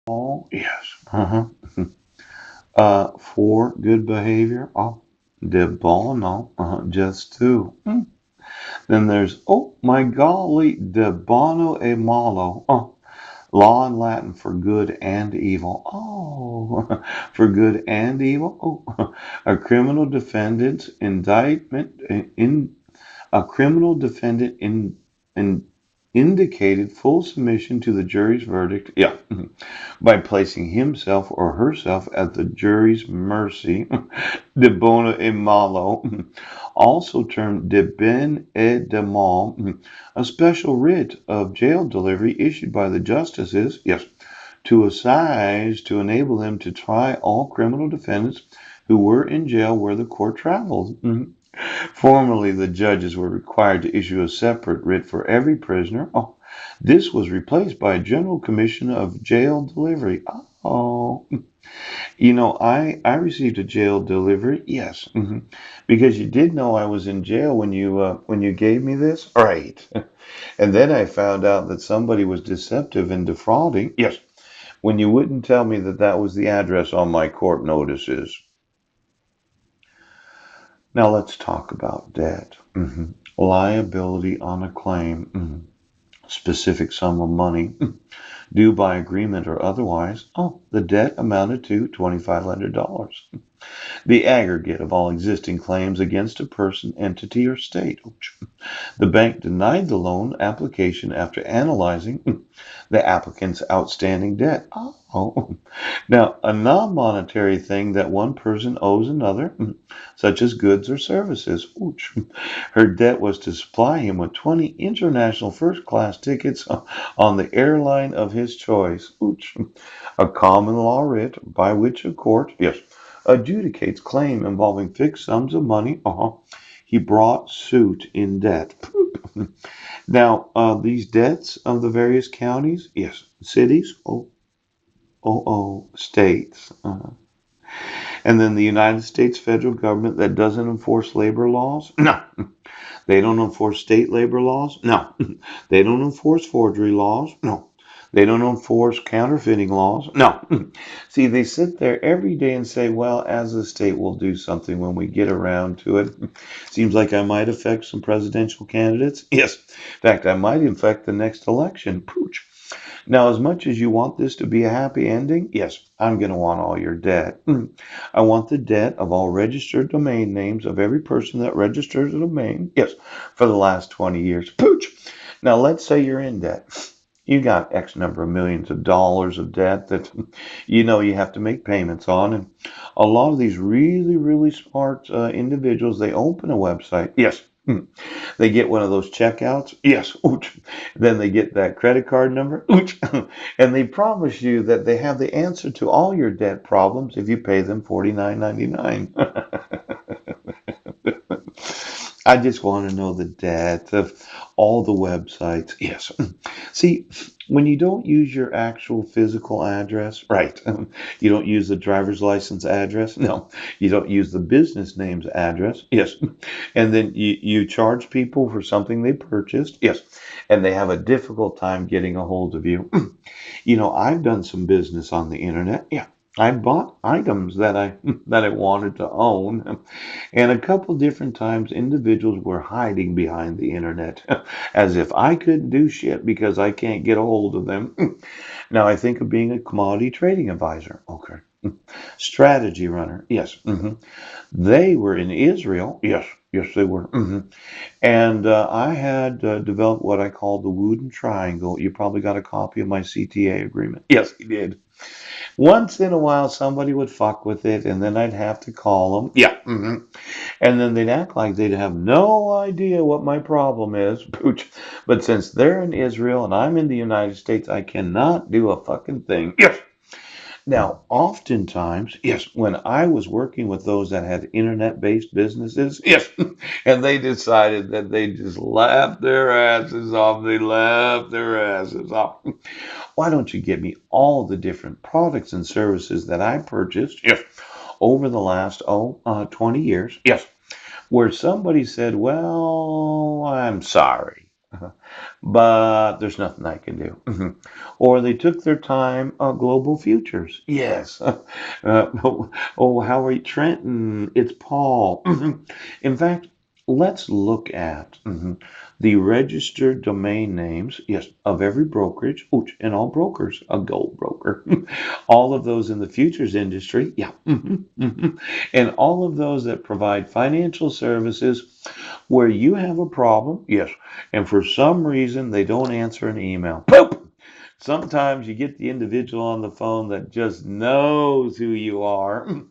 Oh, yes. Uh-huh. For good behavior. Oh, de bono. Just two. Then there's, oh my golly, de bono e malo. Oh, law in Latin for good and evil. Oh, for good and evil. Oh, a criminal defendant's indictment in a criminal defendant in indicated full submission to the jury's verdict. Yeah, by placing himself or herself at the jury's mercy. De bona e malo, also termed de ben et de mal, a special writ of jail delivery issued by the justices, yes, to assize to enable them to try all criminal defendants who were in jail where the court traveled. Formerly, the judges were required to issue a separate writ for every prisoner. Oh, this was replaced by a general commission of jail delivery. Oh, I received a jail delivery. Yes, because you did know I was in jail when you gave me this, right? And then I found out that somebody was deceptive and defrauding. Yes, when you wouldn't tell me that that was the address on my court notices. Now let's talk about debt. Liability on a claim. Specific sum of money due by agreement or otherwise. Oh, the debt amounted to $2,500. The aggregate of all existing claims against a person, entity, or state. The bank denied the loan application after analyzing the applicant's outstanding debt. Oh, now a non-monetary thing that one person owes another, such as goods or services. Ouch. Her debt was to supply him with 20 international first-class tickets on the airline of his choice. Ouch. A common law writ by which a court, yes, adjudicates claim involving fixed sums of money. He brought suit in debt. Now, these debts of the various counties, yes, cities, states, and then the United States federal government that doesn't enforce labor laws. No, they don't enforce state labor laws. No, they don't enforce forgery laws. No, they don't enforce counterfeiting laws. No. See, they sit there every day and say, well, as a state, we'll do something when we get around to it. Seems like I might affect some presidential candidates. Yes. In fact, I might affect the next election. Pooch. Now, as much as you want this to be a happy ending, yes, I'm going to want all your debt. I want the debt of all registered domain names of every person that registers a domain, yes, for the last 20 years. Pooch. Now, let's say you're in debt. You got X number of millions of dollars of debt that you have to make payments on. And a lot of these really, really smart individuals, they open a website. Yes. They get one of those checkouts. Yes. Ooch. Then they get that credit card number. Ooch. And they promise you that they have the answer to all your debt problems if you pay them $49.99. I just want to know the debt of all the websites. Yes. See, when you don't use your actual physical address, right? You don't use the driver's license address. No, you don't use the business name's address. Yes. And then you charge people for something they purchased. Yes. And they have a difficult time getting a hold of you. I've done some business on the internet. Yeah. I bought items that I that I wanted to own, and a couple different times individuals were hiding behind the internet as if I couldn't do shit because I can't get a hold of them. Now I think of being a commodity trading advisor. Okay. Strategy runner. Yes. They were in Israel. Yes. Yes, they were. And I had developed what I call the Wooden Triangle. You probably got a copy of my CTA agreement. Yes, he did. Once in a while, somebody would fuck with it, and then I'd have to call them. Yeah. And then they'd act like they'd have no idea what my problem is. Pooch. But since they're in Israel and I'm in the United States, I cannot do a fucking thing. Yes. Now, oftentimes, yes, when I was working with those that had internet-based businesses, yes, and they decided that they just laughed their asses off. They laughed their asses off. Why don't you give me all the different products and services that I purchased? Yes. Over the last 20 years. Yes. Where somebody said, well, I'm sorry. but there's nothing I can do. Or they took their time on global futures. Yes. Oh, Howard Trenton, it's Paul. In fact, let's look at the registered domain names, yes, of every brokerage, ooch, and all brokers, a gold broker, all of those in the futures industry, yeah, and all of those that provide financial services where you have a problem, yes, and for some reason they don't answer an email. Poop! Sometimes you get the individual on the phone that just knows who you are.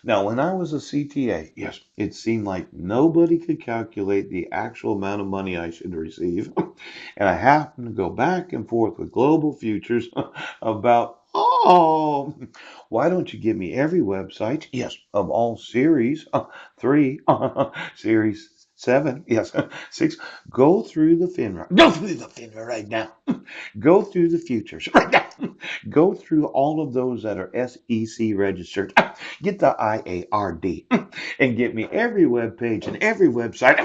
Now, when I was a CTA, yes, it seemed like nobody could calculate the actual amount of money I should receive. And I happened to go back and forth with Global Futures about, oh, why don't you give me every website, yes, of all series, three, series seven, yes, six, go through the FINRA. Go through the FINRA right now. Go through the futures right now. Go through all of those that are SEC registered. Get the IARD and get me every web page and every website.